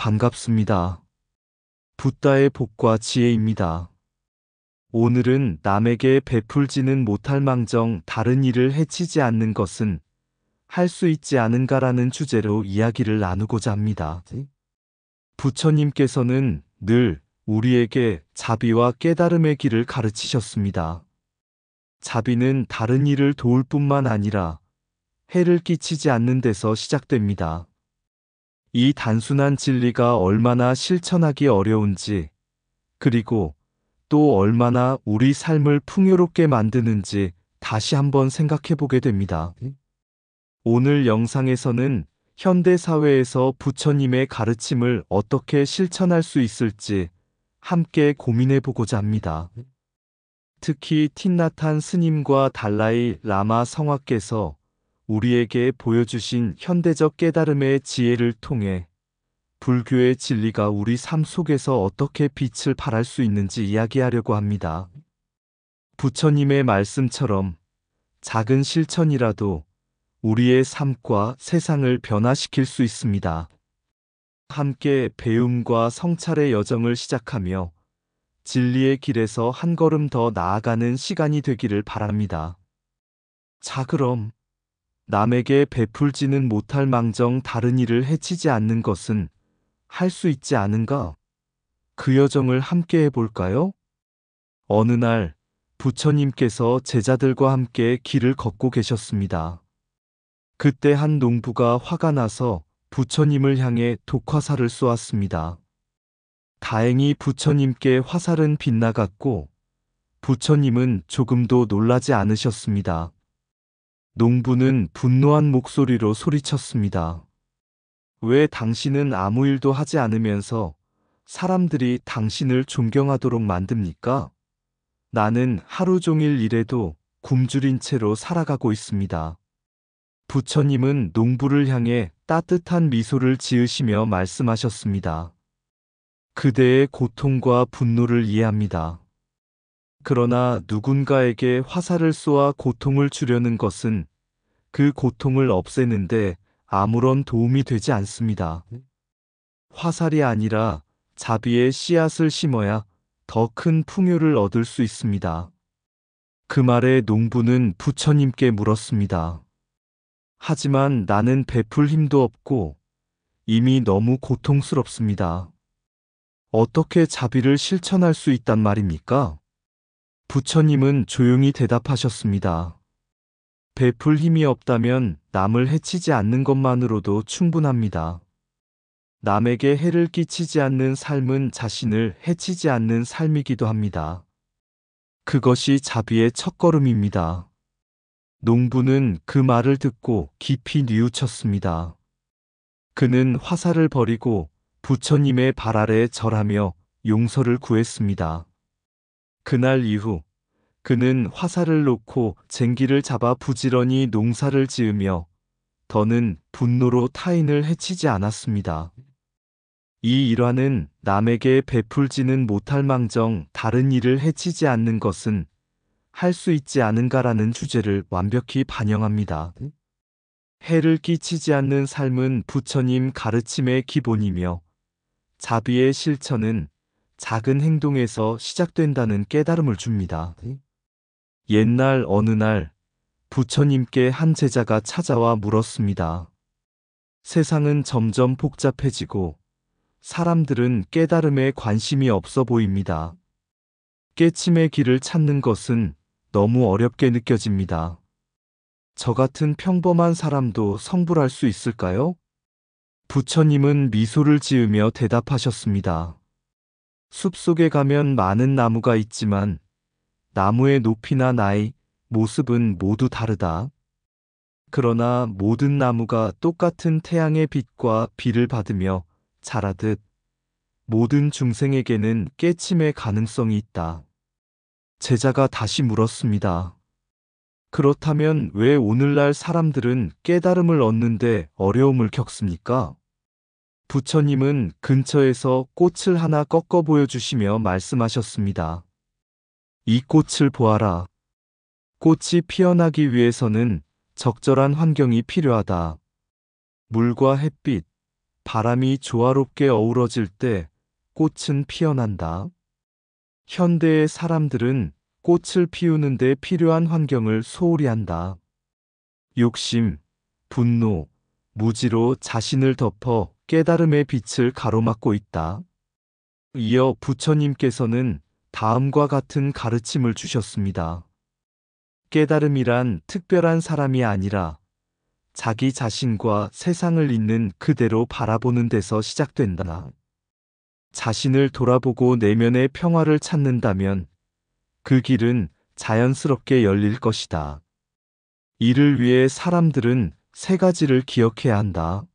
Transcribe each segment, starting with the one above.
반갑습니다. 붓다의 복과 지혜입니다. 오늘은 남에게 베풀지는 못할 망정 다른 이를 해치지 않는 것은 할 수 있지 않은가라는 주제로 이야기를 나누고자 합니다. 부처님께서는 늘 우리에게 자비와 깨달음의 길을 가르치셨습니다. 자비는 다른 이를 도울 뿐만 아니라 해를 끼치지 않는 데서 시작됩니다. 이 단순한 진리가 얼마나 실천하기 어려운지, 그리고 또 얼마나 우리 삶을 풍요롭게 만드는지 다시 한번 생각해 보게 됩니다. 오늘 영상에서는 현대 사회에서 부처님의 가르침을 어떻게 실천할 수 있을지 함께 고민해 보고자 합니다. 특히 틴나탄 스님과 달라이 라마 성화께서 우리에게 보여주신 현대적 깨달음의 지혜를 통해 불교의 진리가 우리 삶 속에서 어떻게 빛을 발할 수 있는지 이야기하려고 합니다. 부처님의 말씀처럼 작은 실천이라도 우리의 삶과 세상을 변화시킬 수 있습니다. 함께 배움과 성찰의 여정을 시작하며 진리의 길에서 한 걸음 더 나아가는 시간이 되기를 바랍니다. 자, 그럼 남에게 베풀지는 못할 망정 다른 이를 해치지 않는 것은 할 수 있지 않은가? 그 여정을 함께 해볼까요? 어느 날 부처님께서 제자들과 함께 길을 걷고 계셨습니다. 그때 한 농부가 화가 나서 부처님을 향해 독화살을 쏘았습니다. 다행히 부처님께 화살은 빗나갔고 부처님은 조금도 놀라지 않으셨습니다. 농부는 분노한 목소리로 소리쳤습니다. 왜 당신은 아무 일도 하지 않으면서 사람들이 당신을 존경하도록 만듭니까? 나는 하루 종일 일해도 굶주린 채로 살아가고 있습니다. 부처님은 농부를 향해 따뜻한 미소를 지으시며 말씀하셨습니다. 그대의 고통과 분노를 이해합니다. 그러나 누군가에게 화살을 쏘아 고통을 주려는 것은 그 고통을 없애는데 아무런 도움이 되지 않습니다. 화살이 아니라 자비의 씨앗을 심어야 더 큰 풍요를 얻을 수 있습니다. 그 말에 농부는 부처님께 물었습니다. 하지만 나는 베풀 힘도 없고 이미 너무 고통스럽습니다. 어떻게 자비를 실천할 수 있단 말입니까? 부처님은 조용히 대답하셨습니다. 베풀 힘이 없다면 남을 해치지 않는 것만으로도 충분합니다. 남에게 해를 끼치지 않는 삶은 자신을 해치지 않는 삶이기도 합니다. 그것이 자비의 첫걸음입니다. 농부는 그 말을 듣고 깊이 뉘우쳤습니다. 그는 화살을 버리고 부처님의 발 아래에 절하며 용서를 구했습니다. 그날 이후 그는 화살을 놓고 쟁기를 잡아 부지런히 농사를 지으며 더는 분노로 타인을 해치지 않았습니다. 이 일화는 남에게 베풀지는 못할 망정 다른 이를 해치지 않는 것은 할 수 있지 않은가라는 주제를 완벽히 반영합니다. 해를 끼치지 않는 삶은 부처님 가르침의 기본이며 자비의 실천은 작은 행동에서 시작된다는 깨달음을 줍니다. 옛날 어느 날 부처님께 한 제자가 찾아와 물었습니다. 세상은 점점 복잡해지고 사람들은 깨달음에 관심이 없어 보입니다. 깨침의 길을 찾는 것은 너무 어렵게 느껴집니다. 저 같은 평범한 사람도 성불할 수 있을까요? 부처님은 미소를 지으며 대답하셨습니다. 숲속에 가면 많은 나무가 있지만 나무의 높이나 나이, 모습은 모두 다르다. 그러나 모든 나무가 똑같은 태양의 빛과 비를 받으며 자라듯 모든 중생에게는 깨침의 가능성이 있다. 제자가 다시 물었습니다. 그렇다면 왜 오늘날 사람들은 깨달음을 얻는데 어려움을 겪습니까? 부처님은 근처에서 꽃을 하나 꺾어 보여주시며 말씀하셨습니다. 이 꽃을 보아라. 꽃이 피어나기 위해서는 적절한 환경이 필요하다. 물과 햇빛, 바람이 조화롭게 어우러질 때 꽃은 피어난다. 현대의 사람들은 꽃을 피우는 데 필요한 환경을 소홀히 한다. 욕심, 분노, 무지로 자신을 덮어 깨달음의 빛을 가로막고 있다. 이어 부처님께서는 다음과 같은 가르침을 주셨습니다. 깨달음이란 특별한 사람이 아니라 자기 자신과 세상을 있는 그대로 바라보는 데서 시작된다. 자신을 돌아보고 내면의 평화를 찾는다면 그 길은 자연스럽게 열릴 것이다. 이를 위해 사람들은 세 가지를 기억해야 한다.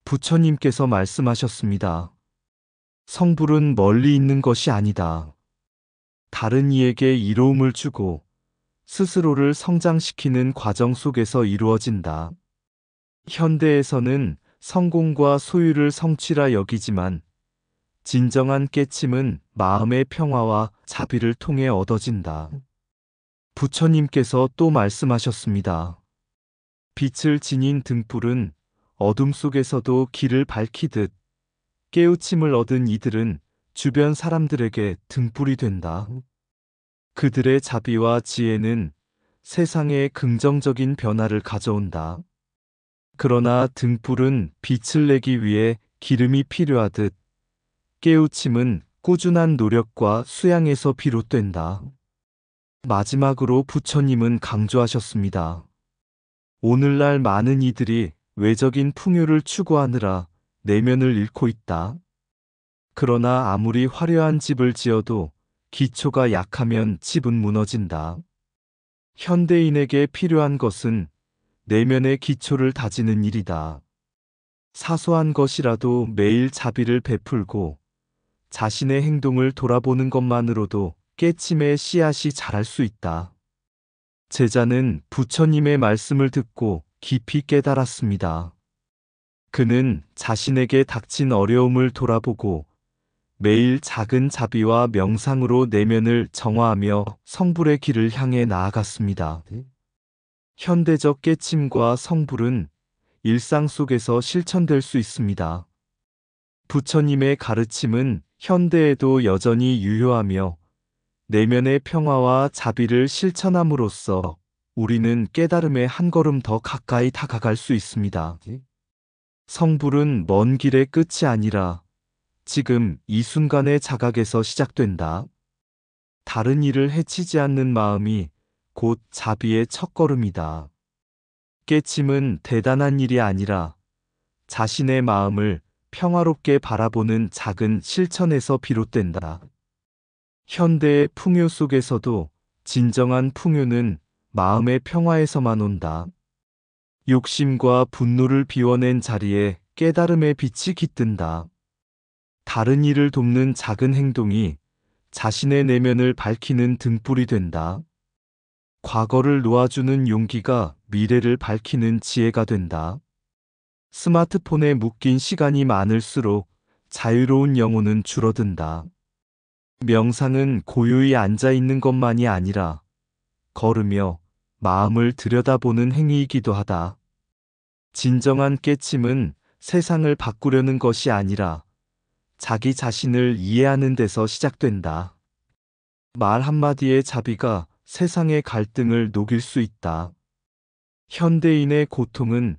부처님께서 말씀하셨습니다. 성불은 멀리 있는 것이 아니다. 다른 이에게 이로움을 주고 스스로를 성장시키는 과정 속에서 이루어진다. 현대에서는 성공과 소유를 성취라 여기지만 진정한 깨침은 마음의 평화와 자비를 통해 얻어진다. 부처님께서 또 말씀하셨습니다. 빛을 지닌 등불은 어둠 속에서도 길을 밝히듯 깨우침을 얻은 이들은 주변 사람들에게 등불이 된다. 그들의 자비와 지혜는 세상에 긍정적인 변화를 가져온다. 그러나 등불은 빛을 내기 위해 기름이 필요하듯 깨우침은 꾸준한 노력과 수양에서 비롯된다. 마지막으로 부처님은 강조하셨습니다. 오늘날 많은 이들이 외적인 풍요를 추구하느라 내면을 잃고 있다. 그러나 아무리 화려한 집을 지어도 기초가 약하면 집은 무너진다. 현대인에게 필요한 것은 내면의 기초를 다지는 일이다. 사소한 것이라도 매일 자비를 베풀고 자신의 행동을 돌아보는 것만으로도 깨침의 씨앗이 자랄 수 있다. 제자는 부처님의 말씀을 듣고 깊이 깨달았습니다. 그는 자신에게 닥친 어려움을 돌아보고 매일 작은 자비와 명상으로 내면을 정화하며 성불의 길을 향해 나아갔습니다. 현대적 깨침과 성불은 일상 속에서 실천될 수 있습니다. 부처님의 가르침은 현대에도 여전히 유효하며 내면의 평화와 자비를 실천함으로써 우리는 깨달음에 한 걸음 더 가까이 다가갈 수 있습니다. 성불은 먼 길의 끝이 아니라 지금 이 순간의 자각에서 시작된다. 다른 이를 해치지 않는 마음이 곧 자비의 첫걸음이다. 깨침은 대단한 일이 아니라 자신의 마음을 평화롭게 바라보는 작은 실천에서 비롯된다. 현대의 풍요 속에서도 진정한 풍요는 마음의 평화에서만 온다. 욕심과 분노를 비워낸 자리에 깨달음의 빛이 깃든다. 다른 이를 돕는 작은 행동이 자신의 내면을 밝히는 등불이 된다. 과거를 놓아주는 용기가 미래를 밝히는 지혜가 된다. 스마트폰에 묶인 시간이 많을수록 자유로운 영혼은 줄어든다. 명상은 고요히 앉아 있는 것만이 아니라 걸으며 마음을 들여다보는 행위이기도 하다. 진정한 깨침은 세상을 바꾸려는 것이 아니라 자기 자신을 이해하는 데서 시작된다. 말 한마디의 자비가 세상의 갈등을 녹일 수 있다. 현대인의 고통은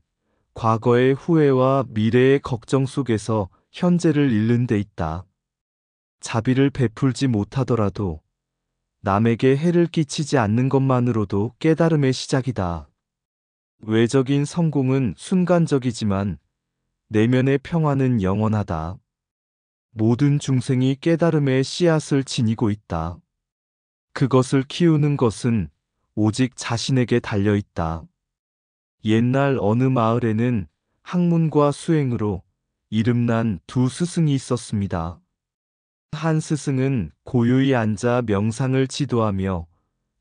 과거의 후회와 미래의 걱정 속에서 현재를 잃는 데 있다. 자비를 베풀지 못하더라도 남에게 해를 끼치지 않는 것만으로도 깨달음의 시작이다. 외적인 성공은 순간적이지만 내면의 평화는 영원하다. 모든 중생이 깨달음의 씨앗을 지니고 있다. 그것을 키우는 것은 오직 자신에게 달려 있다. 옛날 어느 마을에는 학문과 수행으로 이름난 두 스승이 있었습니다. 한 스승은 고요히 앉아 명상을 지도하며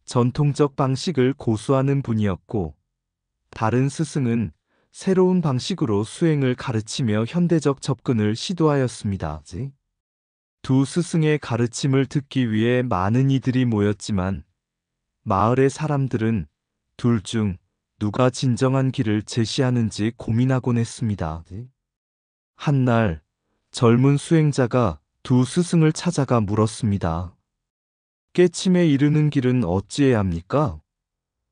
전통적 방식을 고수하는 분이었고, 다른 스승은 새로운 방식으로 수행을 가르치며 현대적 접근을 시도하였습니다. 두 스승의 가르침을 듣기 위해 많은 이들이 모였지만 마을의 사람들은 둘 중 누가 진정한 길을 제시하는지 고민하곤 했습니다. 한날 젊은 수행자가 두 스승을 찾아가 물었습니다. 깨침에 이르는 길은 어찌해야 합니까?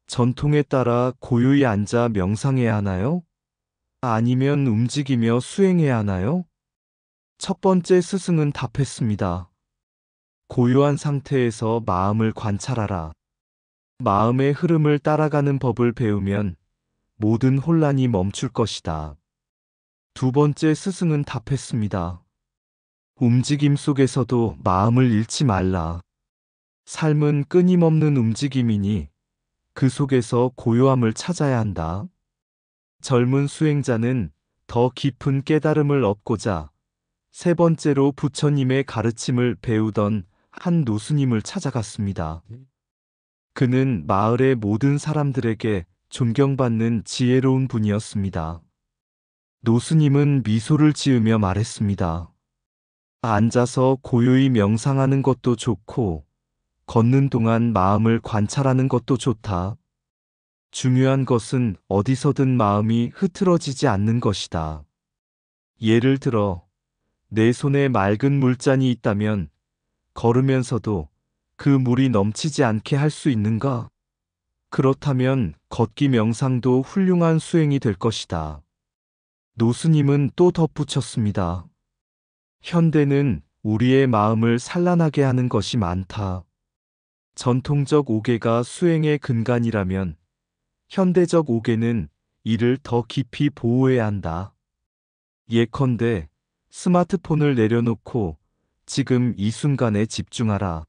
전통에 따라 고요히 앉아 명상해야 하나요? 아니면 움직이며 수행해야 하나요? 첫 번째 스승은 답했습니다. 고요한 상태에서 마음을 관찰하라. 마음의 흐름을 따라가는 법을 배우면 모든 혼란이 멈출 것이다. 두 번째 스승은 답했습니다. 움직임 속에서도 마음을 잃지 말라. 삶은 끊임없는 움직임이니 그 속에서 고요함을 찾아야 한다. 젊은 수행자는 더 깊은 깨달음을 얻고자 세 번째로 부처님의 가르침을 배우던 한 노스님을 찾아갔습니다. 그는 마을의 모든 사람들에게 존경받는 지혜로운 분이었습니다. 노스님은 미소를 지으며 말했습니다. 앉아서 고요히 명상하는 것도 좋고 걷는 동안 마음을 관찰하는 것도 좋다. 중요한 것은 어디서든 마음이 흐트러지지 않는 것이다. 예를 들어 내 손에 맑은 물잔이 있다면 걸으면서도 그 물이 넘치지 않게 할 수 있는가? 그렇다면 걷기 명상도 훌륭한 수행이 될 것이다. 노스님은 또 덧붙였습니다. 현대는 우리의 마음을 산란하게 하는 것이 많다. 전통적 오계가 수행의 근간이라면 현대적 오계는 이를 더 깊이 보호해야 한다. 예컨대 스마트폰을 내려놓고 지금 이 순간에 집중하라.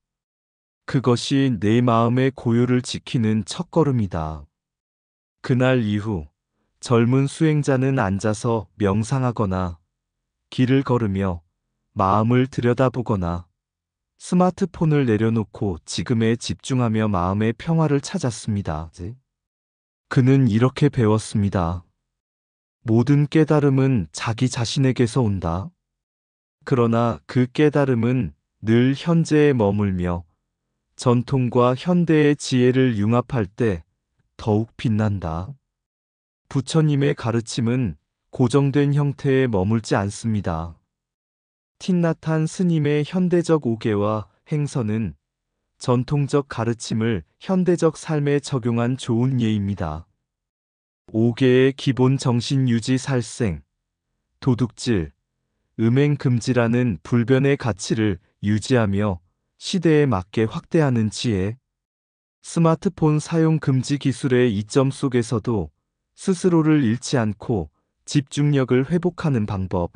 그것이 내 마음의 고요를 지키는 첫걸음이다. 그날 이후 젊은 수행자는 앉아서 명상하거나 길을 걸으며 마음을 들여다보거나 스마트폰을 내려놓고 지금에 집중하며 마음의 평화를 찾았습니다. 그는 이렇게 배웠습니다. 모든 깨달음은 자기 자신에게서 온다. 그러나 그 깨달음은 늘 현재에 머물며 전통과 현대의 지혜를 융합할 때 더욱 빛난다. 부처님의 가르침은 고정된 형태에 머물지 않습니다. 틴나탄 스님의 현대적 오계와 행선은 전통적 가르침을 현대적 삶에 적용한 좋은 예입니다. 오계의 기본 정신 유지 살생, 도둑질, 음행 금지라는 불변의 가치를 유지하며 시대에 맞게 확대하는 지혜, 스마트폰 사용 금지 기술의 이점 속에서도 스스로를 잃지 않고 집중력을 회복하는 방법,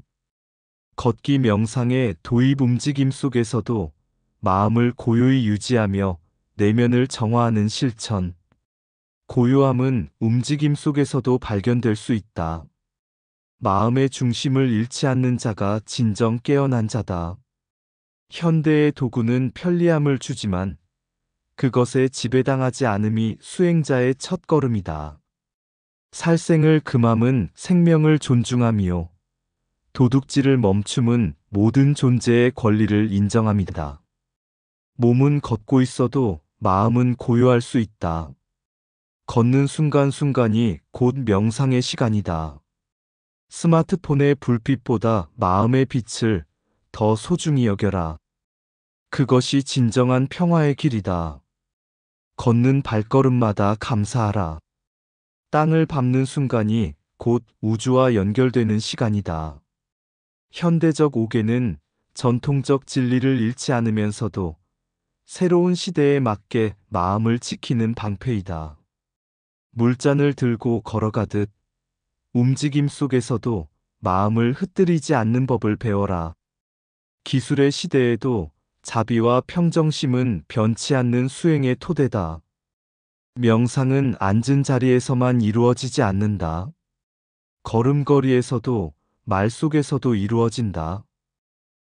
걷기 명상의 도입 움직임 속에서도 마음을 고요히 유지하며 내면을 정화하는 실천. 고요함은 움직임 속에서도 발견될 수 있다. 마음의 중심을 잃지 않는 자가 진정 깨어난 자다. 현대의 도구는 편리함을 주지만 그것에 지배당하지 않음이 수행자의 첫걸음이다. 살생을 금함은 생명을 존중함이요. 도둑질을 멈춤은 모든 존재의 권리를 인정함이다. 몸은 걷고 있어도 마음은 고요할 수 있다. 걷는 순간순간이 곧 명상의 시간이다. 스마트폰의 불빛보다 마음의 빛을 더 소중히 여겨라. 그것이 진정한 평화의 길이다. 걷는 발걸음마다 감사하라. 땅을 밟는 순간이 곧 우주와 연결되는 시간이다. 현대적 오계는 전통적 진리를 잃지 않으면서도 새로운 시대에 맞게 마음을 지키는 방패이다. 물잔을 들고 걸어가듯 움직임 속에서도 마음을 흩뜨리지 않는 법을 배워라. 기술의 시대에도 자비와 평정심은 변치 않는 수행의 토대다. 명상은 앉은 자리에서만 이루어지지 않는다. 걸음걸이에서도 말 속에서도 이루어진다.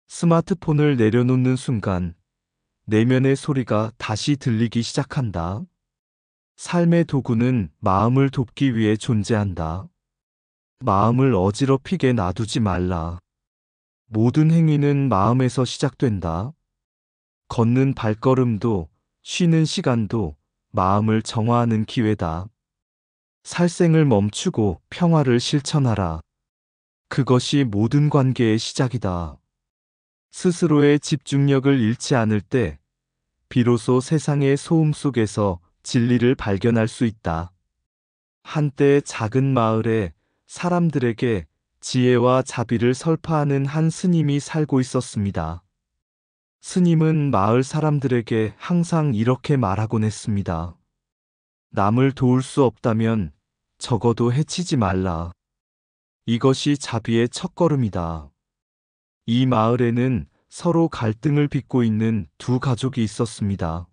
스마트폰을 내려놓는 순간 내면의 소리가 다시 들리기 시작한다. 삶의 도구는 마음을 돕기 위해 존재한다. 마음을 어지럽히게 놔두지 말라. 모든 행위는 마음에서 시작된다. 걷는 발걸음도 쉬는 시간도 마음을 정화하는 기회다. 살생을 멈추고 평화를 실천하라. 그것이 모든 관계의 시작이다. 스스로의 집중력을 잃지 않을 때 비로소 세상의 소음 속에서 진리를 발견할 수 있다. 한때 작은 마을에 사람들에게 지혜와 자비를 설파하는 한 스님이 살고 있었습니다. 스님은 마을 사람들에게 항상 이렇게 말하곤 했습니다. 남을 도울 수 없다면 적어도 해치지 말라. 이것이 자비의 첫걸음이다. 이 마을에는 서로 갈등을 빚고 있는 두 가족이 있었습니다.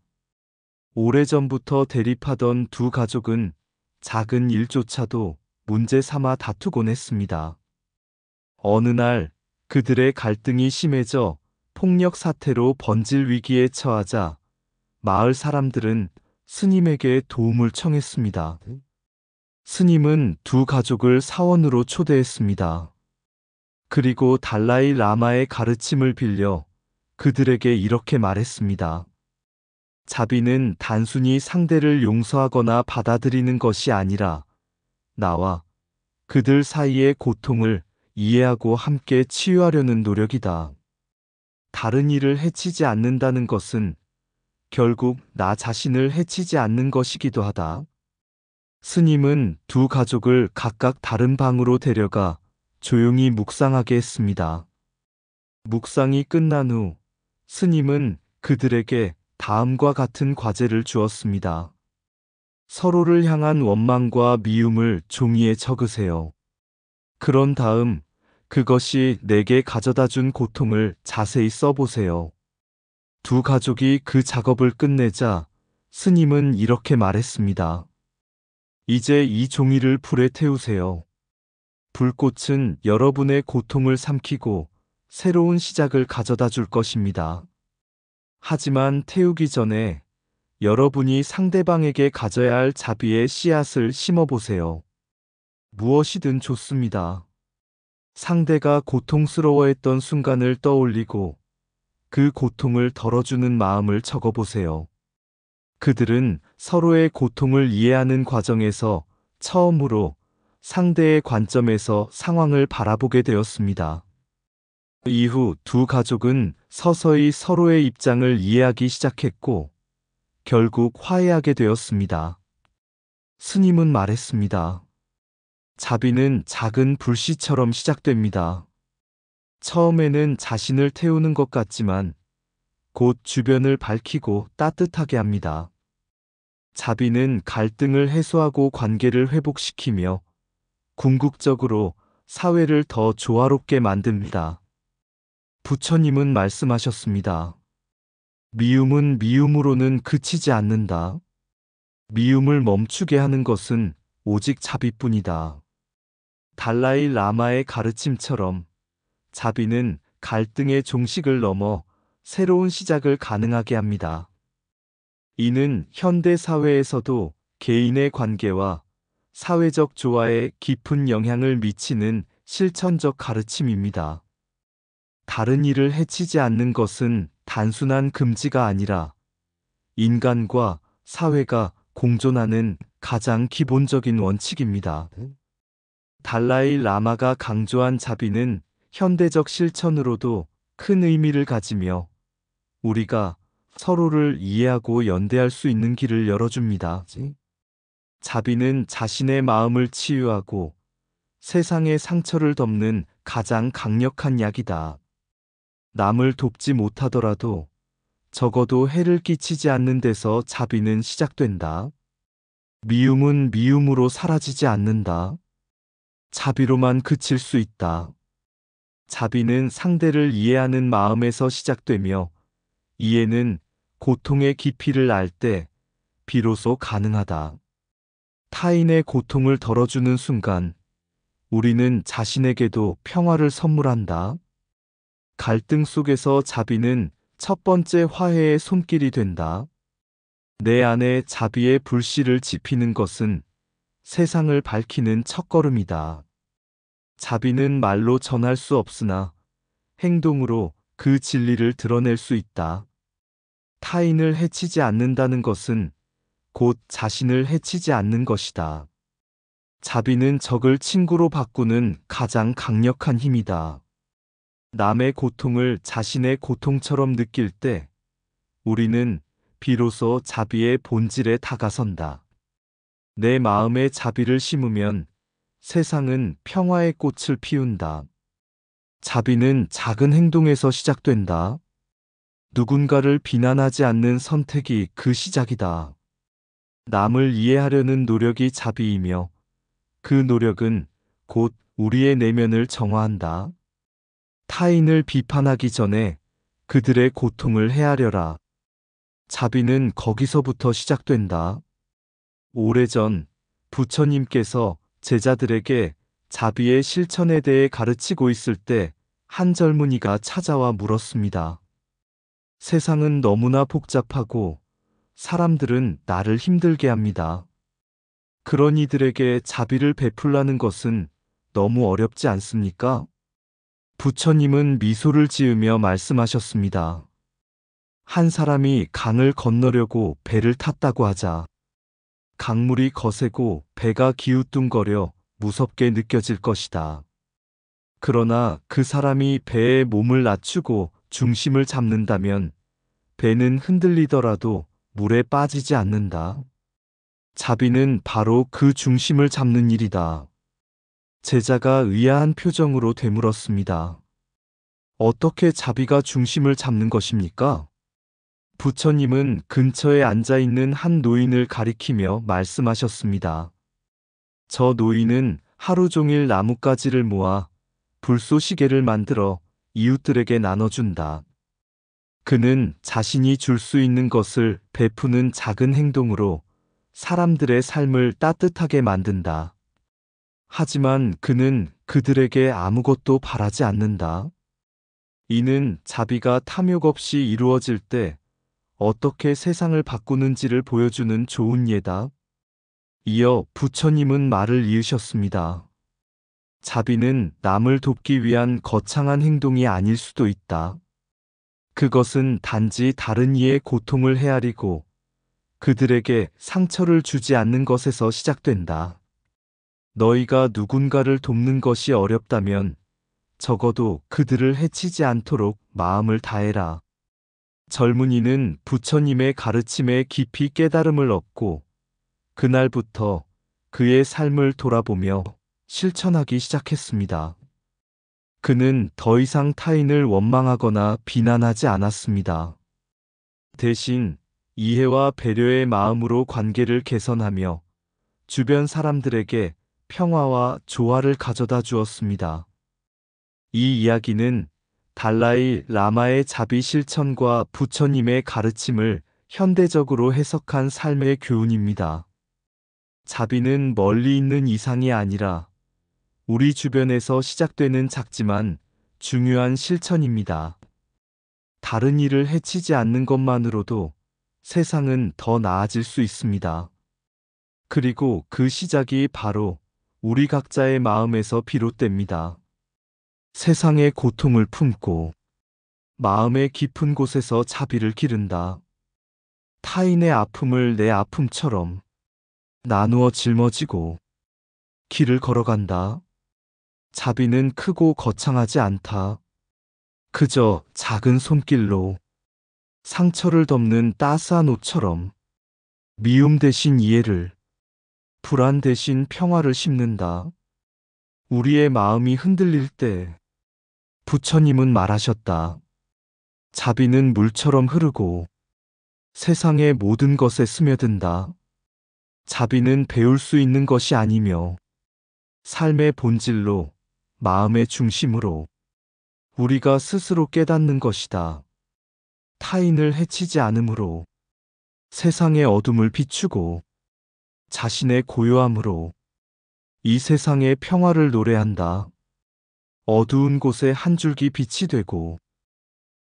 오래전부터 대립하던 두 가족은 작은 일조차도 문제 삼아 다투곤 했습니다. 어느 날 그들의 갈등이 심해져 폭력 사태로 번질 위기에 처하자 마을 사람들은 스님에게 도움을 청했습니다. 스님은 두 가족을 사원으로 초대했습니다. 그리고 달라이 라마의 가르침을 빌려 그들에게 이렇게 말했습니다. 자비는 단순히 상대를 용서하거나 받아들이는 것이 아니라 나와 그들 사이의 고통을 이해하고 함께 치유하려는 노력이다. 다른 이를 해치지 않는다는 것은 결국 나 자신을 해치지 않는 것이기도 하다. 스님은 두 가족을 각각 다른 방으로 데려가 조용히 묵상하게 했습니다. 묵상이 끝난 후 스님은 그들에게 다음과 같은 과제를 주었습니다. 서로를 향한 원망과 미움을 종이에 적으세요. 그런 다음 그것이 내게 가져다 준 고통을 자세히 써보세요. 두 가족이 그 작업을 끝내자 스님은 이렇게 말했습니다. 이제 이 종이를 불에 태우세요. 불꽃은 여러분의 고통을 삼키고 새로운 시작을 가져다 줄 것입니다. 하지만 태우기 전에 여러분이 상대방에게 가져야 할 자비의 씨앗을 심어보세요. 무엇이든 좋습니다. 상대가 고통스러워했던 순간을 떠올리고 그 고통을 덜어주는 마음을 적어보세요. 그들은 서로의 고통을 이해하는 과정에서 처음으로 상대의 관점에서 상황을 바라보게 되었습니다. 이후 두 가족은 서서히 서로의 입장을 이해하기 시작했고 결국 화해하게 되었습니다. 스님은 말했습니다. 자비는 작은 불씨처럼 시작됩니다. 처음에는 자신을 태우는 것 같지만 곧 주변을 밝히고 따뜻하게 합니다. 자비는 갈등을 해소하고 관계를 회복시키며 궁극적으로 사회를 더 조화롭게 만듭니다. 부처님은 말씀하셨습니다. 미움은 미움으로는 그치지 않는다. 미움을 멈추게 하는 것은 오직 자비뿐이다. 달라이 라마의 가르침처럼 자비는 갈등의 종식을 넘어 새로운 시작을 가능하게 합니다. 이는 현대 사회에서도 개인의 관계와 사회적 조화에 깊은 영향을 미치는 실천적 가르침입니다. 다른 이를 해치지 않는 것은 단순한 금지가 아니라 인간과 사회가 공존하는 가장 기본적인 원칙입니다. 달라이 라마가 강조한 자비는 현대적 실천으로도 큰 의미를 가지며 우리가 서로를 이해하고 연대할 수 있는 길을 열어줍니다. 자비는 자신의 마음을 치유하고 세상의 상처를 덮는 가장 강력한 약이다. 남을 돕지 못하더라도 적어도 해를 끼치지 않는 데서 자비는 시작된다. 미움은 미움으로 사라지지 않는다. 자비로만 그칠 수 있다. 자비는 상대를 이해하는 마음에서 시작되며 이해는 고통의 깊이를 알 때 비로소 가능하다. 타인의 고통을 덜어주는 순간 우리는 자신에게도 평화를 선물한다. 갈등 속에서 자비는 첫 번째 화해의 손길이 된다. 내 안에 자비의 불씨를 지피는 것은 세상을 밝히는 첫걸음이다. 자비는 말로 전할 수 없으나 행동으로 그 진리를 드러낼 수 있다. 타인을 해치지 않는다는 것은 곧 자신을 해치지 않는 것이다. 자비는 적을 친구로 바꾸는 가장 강력한 힘이다. 남의 고통을 자신의 고통처럼 느낄 때 우리는 비로소 자비의 본질에 다가선다. 내 마음에 자비를 심으면 세상은 평화의 꽃을 피운다. 자비는 작은 행동에서 시작된다. 누군가를 비난하지 않는 선택이 그 시작이다. 남을 이해하려는 노력이 자비이며 그 노력은 곧 우리의 내면을 정화한다. 타인을 비판하기 전에 그들의 고통을 헤아려라. 자비는 거기서부터 시작된다. 오래전 부처님께서 제자들에게 자비의 실천에 대해 가르치고 있을 때 한 젊은이가 찾아와 물었습니다. 세상은 너무나 복잡하고 사람들은 나를 힘들게 합니다. 그런 이들에게 자비를 베풀라는 것은 너무 어렵지 않습니까? 부처님은 미소를 지으며 말씀하셨습니다. 한 사람이 강을 건너려고 배를 탔다고 하자. 강물이 거세고 배가 기우뚱거려 무섭게 느껴질 것이다. 그러나 그 사람이 배의 몸을 낮추고 중심을 잡는다면 배는 흔들리더라도 물에 빠지지 않는다. 자비는 바로 그 중심을 잡는 일이다. 제자가 의아한 표정으로 되물었습니다. 어떻게 자비가 중심을 잡는 것입니까? 부처님은 근처에 앉아 있는 한 노인을 가리키며 말씀하셨습니다. 저 노인은 하루 종일 나뭇가지를 모아 불쏘시개를 만들어 이웃들에게 나눠준다. 그는 자신이 줄 수 있는 것을 베푸는 작은 행동으로 사람들의 삶을 따뜻하게 만든다. 하지만 그는 그들에게 아무것도 바라지 않는다. 이는 자비가 탐욕 없이 이루어질 때 어떻게 세상을 바꾸는지를 보여주는 좋은 예다. 이어 부처님은 말을 이으셨습니다. 자비는 남을 돕기 위한 거창한 행동이 아닐 수도 있다. 그것은 단지 다른 이의 고통을 헤아리고 그들에게 상처를 주지 않는 것에서 시작된다. 너희가 누군가를 돕는 것이 어렵다면 적어도 그들을 해치지 않도록 마음을 다해라. 젊은이는 부처님의 가르침에 깊이 깨달음을 얻고 그날부터 그의 삶을 돌아보며 실천하기 시작했습니다. 그는 더 이상 타인을 원망하거나 비난하지 않았습니다. 대신 이해와 배려의 마음으로 관계를 개선하며 주변 사람들에게 평화와 조화를 가져다 주었습니다. 이 이야기는 달라이 라마의 자비 실천과 부처님의 가르침을 현대적으로 해석한 삶의 교훈입니다. 자비는 멀리 있는 이상이 아니라 우리 주변에서 시작되는 작지만 중요한 실천입니다. 다른 이를 해치지 않는 것만으로도 세상은 더 나아질 수 있습니다. 그리고 그 시작이 바로 우리 각자의 마음에서 비롯됩니다. 세상의 고통을 품고 마음의 깊은 곳에서 자비를 기른다. 타인의 아픔을 내 아픔처럼 나누어 짊어지고 길을 걸어간다. 자비는 크고 거창하지 않다. 그저 작은 손길로 상처를 덮는 따스한 옷처럼 미움 대신 이해를, 불안 대신 평화를 심는다. 우리의 마음이 흔들릴 때 부처님은 말하셨다. 자비는 물처럼 흐르고 세상의 모든 것에 스며든다. 자비는 배울 수 있는 것이 아니며 삶의 본질로, 마음의 중심으로 우리가 스스로 깨닫는 것이다. 타인을 해치지 않음으로 세상의 어둠을 비추고 자신의 고요함으로 이 세상의 평화를 노래한다. 어두운 곳에 한 줄기 빛이 되고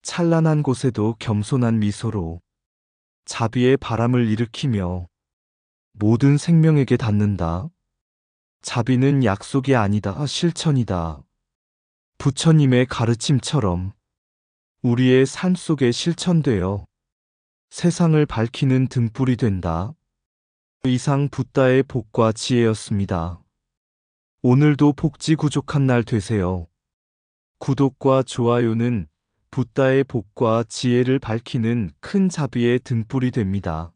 찬란한 곳에도 겸손한 미소로 자비의 바람을 일으키며 모든 생명에게 닿는다. 자비는 약속이 아니다, 실천이다. 부처님의 가르침처럼 우리의 삶 속에 실천되어 세상을 밝히는 등불이 된다. 이상 붓다의 복과 지혜였습니다. 오늘도 복지구족한 날 되세요. 구독과 좋아요는 붓다의 복과 지혜를 밝히는 큰 자비의 등불이 됩니다.